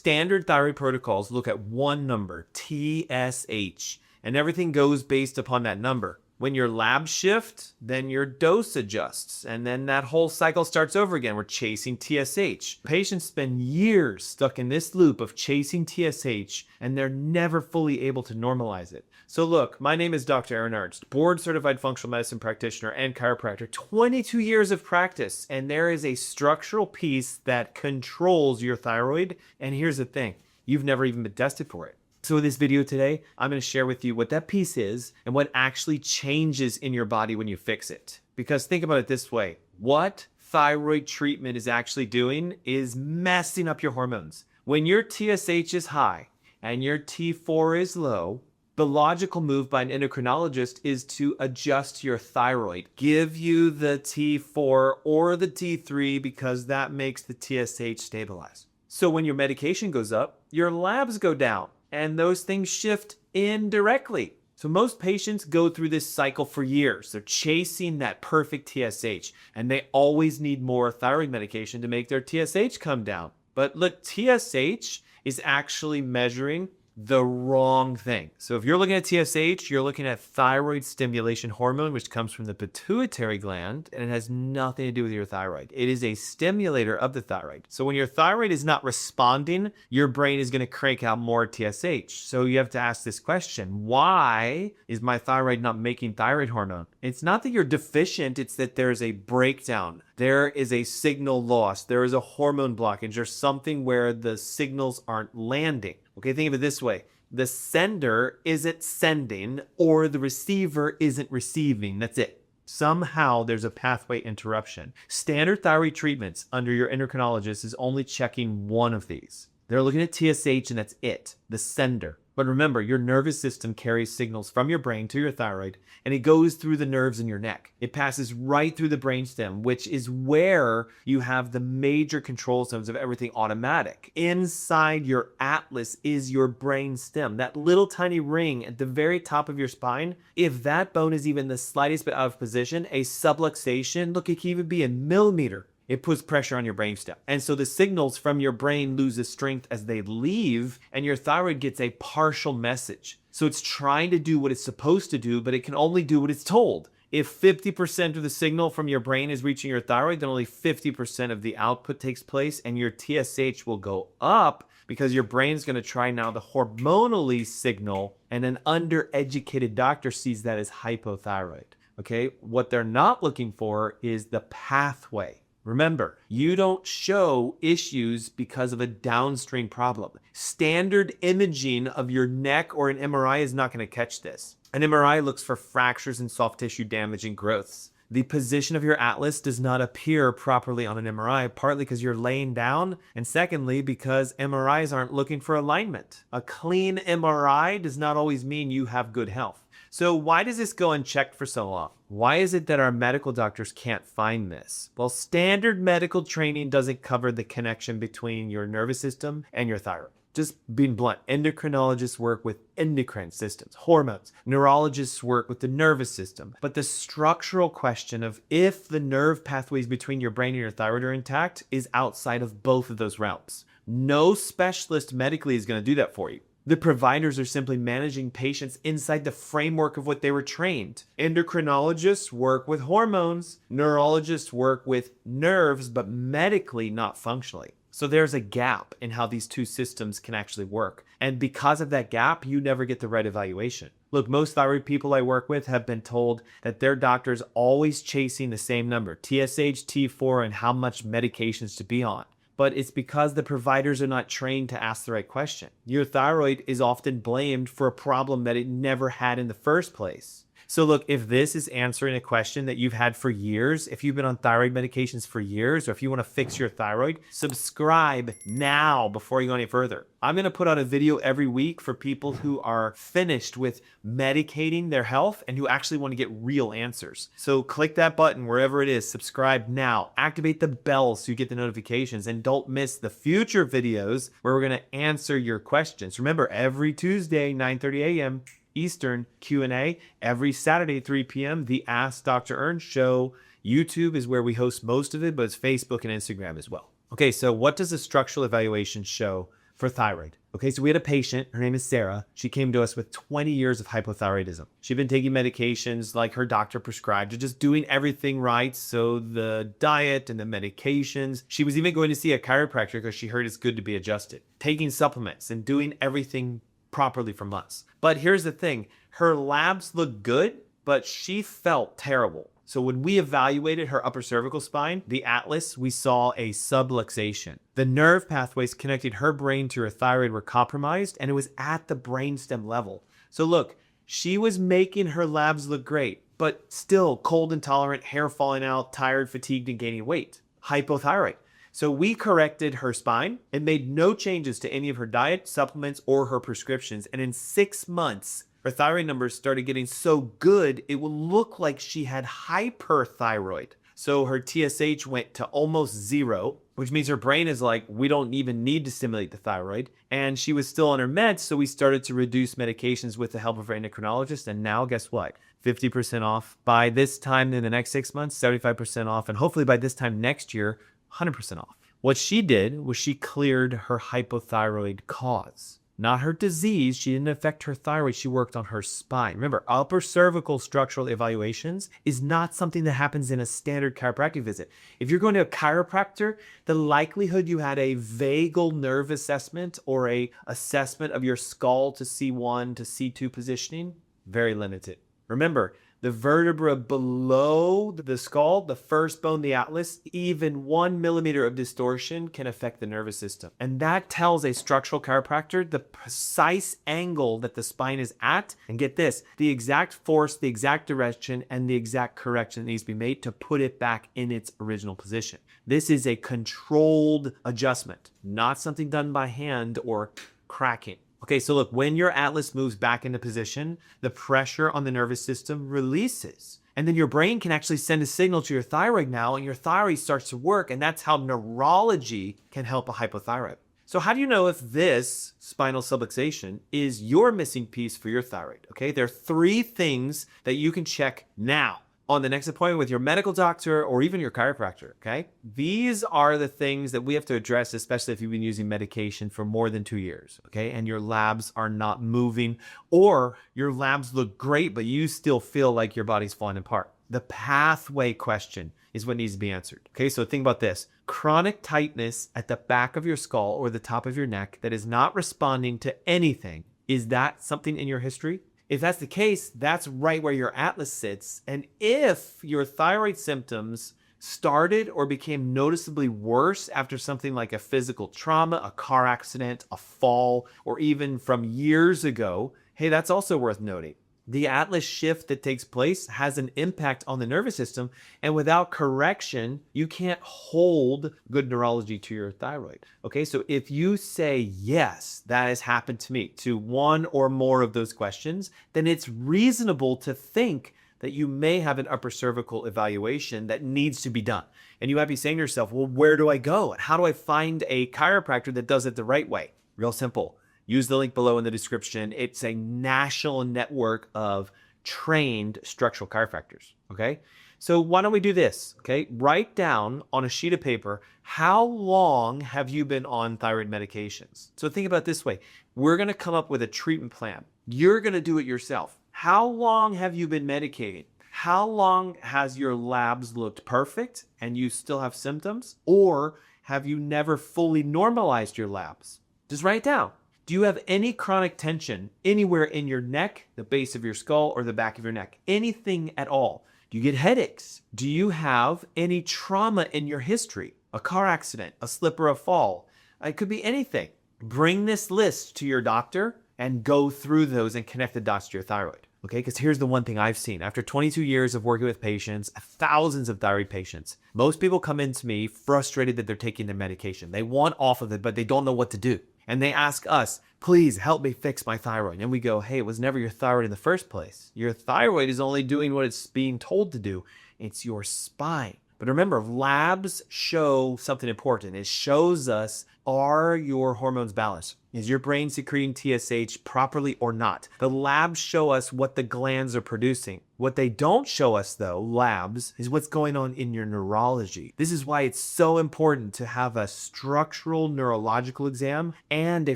standard thyroid protocols look at one number, TSH, and everything goes based upon that number. When your labs shift, then your dose adjusts, and then that whole cycle starts over again. We're chasing TSH. Patients spend years stuck in this loop of chasing TSH, and they're never fully able to normalize it. So look, my name is Dr. Aaron Ernst, board-certified functional medicine practitioner and chiropractor, 22 years of practice, and there is a structural piece that controls your thyroid, and here's the thing, you've never even been tested for it. So in this video today, I'm going to share with you what that piece is and what actually changes in your body when you fix it. Because think about it this way, what thyroid treatment is actually doing is messing up your hormones. When your TSH is high and your T4 is low, the logical move by an endocrinologist is to adjust your thyroid. Give you the T4 or the T3 because that makes the TSH stabilize. So when your medication goes up, your labs go down. And those things shift indirectly. So most patients go through this cycle for years. They're chasing that perfect TSH, and they always need more thyroid medication to make their TSH come down. But look, TSH is actually measuring the wrong thing. So if you're looking at TSH, you're looking at thyroid stimulation hormone, which comes from the pituitary gland, and it has nothing to do with your thyroid. It is a stimulator of the thyroid. So when your thyroid is not responding, your brain is going to crank out more TSH. So you have to ask this question, why is my thyroid not making thyroid hormone? It's not that you're deficient, it's that there's a breakdown. There is a signal loss. There is a hormone blockage. There's something where the signals aren't landing. Okay, think of it this way. The sender isn't sending or the receiver isn't receiving. That's it. Somehow there's a pathway interruption. Standard thyroid treatments under your endocrinologist is only checking one of these. They're looking at TSH and that's it, the sender. But remember, your nervous system carries signals from your brain to your thyroid, and it goes through the nerves in your neck. It passes right through the brainstem, which is where you have the major control zones of everything automatic. Inside your atlas is your brainstem, that little tiny ring at the very top of your spine. If that bone is even the slightest bit out of position, a subluxation, look, it can even be a millimeter. It puts pressure on your brainstem. And so the signals from your brain loses strength as they leave, and your thyroid gets a partial message. So it's trying to do what it's supposed to do, but it can only do what it's told. If 50% of the signal from your brain is reaching your thyroid, then only 50% of the output takes place, and your TSH will go up because your brain's going to try now the hormonally signal, and an undereducated doctor sees that as hypothyroid. Okay? What they're not looking for is the pathway. Remember, you don't show issues because of a downstream problem. Standard imaging of your neck or an MRI is not going to catch this. An MRI looks for fractures and soft tissue damage and growths. The position of your atlas does not appear properly on an MRI, partly because you're laying down, and secondly, because MRIs aren't looking for alignment. A clean MRI does not always mean you have good health. So why does this go unchecked for so long? Why is it that our medical doctors can't find this? Well, standard medical training doesn't cover the connection between your nervous system and your thyroid. Just being blunt, endocrinologists work with endocrine systems, hormones. Neurologists work with the nervous system. But the structural question of if the nerve pathways between your brain and your thyroid are intact is outside of both of those realms. No specialist medically is going to do that for you. The providers are simply managing patients inside the framework of what they were trained. Endocrinologists work with hormones. Neurologists work with nerves, but medically, not functionally. So there's a gap in how these two systems can actually work. And because of that gap, you never get the right evaluation. Look, most thyroid people I work with have been told that their doctor's always chasing the same number, TSH, T4, and how much medications to be on. But it's because the providers are not trained to ask the right question. Your thyroid is often blamed for a problem that it never had in the first place. So look, if this is answering a question that you've had for years, if you've been on thyroid medications for years, or if you want to fix your thyroid, subscribe now before you go any further. I'm going to put out a video every week for people who are finished with medicating their health and who actually want to get real answers. So click that button wherever it is, subscribe now, activate the bell so you get the notifications, and don't miss the future videos where we're going to answer your questions. Remember, every Tuesday, 9:30 a.m. Eastern Q&A, every Saturday, 3 p.m., the Ask Dr. Ernst Show. YouTube is where we host most of it, but it's Facebook and Instagram as well. Okay, so what does a structural evaluation show for thyroid. Okay, so we had a patient, her name is Sarah. She came to us with 20 years of hypothyroidism. She'd been taking medications like her doctor prescribed, or just doing everything right. So the diet and the medications. She was even going to see a chiropractor because she heard it's good to be adjusted. Taking supplements and doing everything properly for months. But here's the thing, her labs looked good, but she felt terrible. So when we evaluated her upper cervical spine, the atlas, we saw a subluxation. The nerve pathways connecting her brain to her thyroid were compromised, and it was at the brainstem level. So look, she was making her labs look great, but still cold intolerant, hair falling out, tired, fatigued, and gaining weight. Hypothyroid. So we corrected her spine and made no changes to any of her diet, supplements, or her prescriptions. And in 6 months, her thyroid numbers started getting so good, it will look like she had hyperthyroid. So her TSH went to almost 0, which means her brain is like, we don't even need to stimulate the thyroid. And she was still on her meds, so we started to reduce medications with the help of her endocrinologist. And now, guess what? 50% off. By this time in the next 6 months, 75% off. And hopefully by this time next year, 100% off. What she did was she cleared her hypothyroid cause. Not her disease. She didn't affect her thyroid. She worked on her spine. Remember, upper cervical structural evaluations is not something that happens in a standard chiropractic visit. If you're going to a chiropractor, the likelihood you had a vagal nerve assessment or a assessment of your skull to C1 to C2 positioning, very limited. Remember, the vertebra below the skull, the first bone, the atlas, even 1 millimeter of distortion can affect the nervous system. And that tells a structural chiropractor the precise angle that the spine is at. And get this, the exact force, the exact direction, and the exact correction that needs to be made to put it back in its original position. This is a controlled adjustment, not something done by hand or cracking. Okay, so look, when your atlas moves back into position, the pressure on the nervous system releases. And then your brain can actually send a signal to your thyroid now, and your thyroid starts to work, and that's how neurology can help a hypothyroid. So how do you know if this spinal subluxation is your missing piece for your thyroid? Okay, there are 3 things that you can check now on the next appointment with your medical doctor or even your chiropractor, okay? These are the things that we have to address, especially if you've been using medication for more than 2 years, okay? And your labs are not moving, or your labs look great, but you still feel like your body's falling apart. The pathway question is what needs to be answered, okay? So think about this. Chronic tightness at the back of your skull or the top of your neck that is not responding to anything. Is that something in your history? If that's the case, that's right where your atlas sits. And if your thyroid symptoms started or became noticeably worse after something like a physical trauma, a car accident, a fall, or even from years ago, hey, that's also worth noting. The atlas shift that takes place has an impact on the nervous system, and without correction, you can't hold good neurology to your thyroid. Okay, so if you say, yes, that has happened to me, to one or more of those questions, then it's reasonable to think that you may have an upper cervical evaluation that needs to be done. And you might be saying to yourself, well, where do I go? And how do I find a chiropractor that does it the right way? Real simple. Use the link below in the description. It's a national network of trained structural chiropractors, okay? So why don't we do this, okay? Write down on a sheet of paper, how long have you been on thyroid medications? So think about it this way. We're gonna come up with a treatment plan. You're gonna do it yourself. How long have you been medicating? How long has your labs looked perfect and you still have symptoms? Or have you never fully normalized your labs? Just write it down. Do you have any chronic tension anywhere in your neck, the base of your skull, or the back of your neck? Anything at all? Do you get headaches? Do you have any trauma in your history? A car accident, a slip or a fall? It could be anything. Bring this list to your doctor and go through those and connect the dots to your thyroid. Okay, because here's the one thing I've seen. After 22 years of working with patients, thousands of thyroid patients, most people come into me frustrated that they're taking their medication. They want off of it, but they don't know what to do. And they ask us, please help me fix my thyroid. And we go, hey, it was never your thyroid in the first place. Your thyroid is only doing what it's being told to do. It's your spine. But remember, labs show something important. It shows us, are your hormones balanced? Is your brain secreting TSH properly or not? The labs show us what the glands are producing. What they don't show us, though, labs, is what's going on in your neurology. This is why it's so important to have a structural neurological exam and a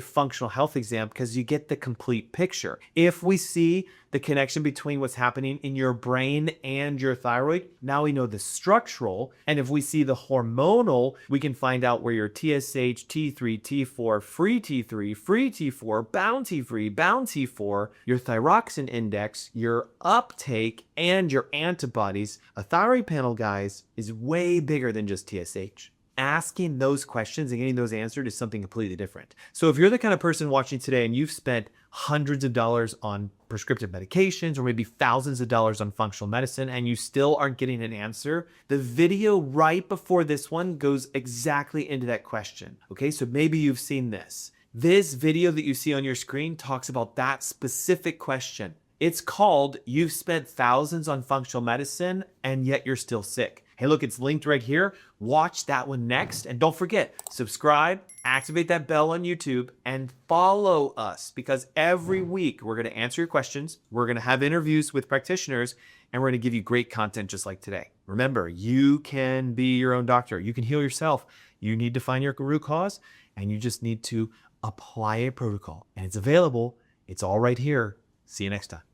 functional health exam, because you get the complete picture. If we see the connection between what's happening in your brain and your thyroid, now we know the structural. And if we see the hormonal, we can find out where your TSH, T3, T4, free T3, free T4, bound T3, bound T4, your thyroxine index, your uptake, and your antibodies. A thyroid panel, guys, is way bigger than just TSH. Asking those questions and getting those answered is something completely different. So if you're the kind of person watching today and you've spent hundreds of dollars on prescriptive medications or maybe thousands of dollars on functional medicine and you still aren't getting an answer, the video right before this one goes exactly into that question. Okay, so maybe you've seen this. This video that you see on your screen talks about that specific question. It's called "You've spent thousands on functional medicine and yet you're still sick." Hey, look, it's linked right here. Watch that one next. And don't forget, subscribe, activate that bell on YouTube, and follow us, because every week we're going to answer your questions. We're going to have interviews with practitioners, and we're going to give you great content just like today. Remember, you can be your own doctor. You can heal yourself. You need to find your root cause, and you just need to apply a protocol. And it's available. It's all right here. See you next time.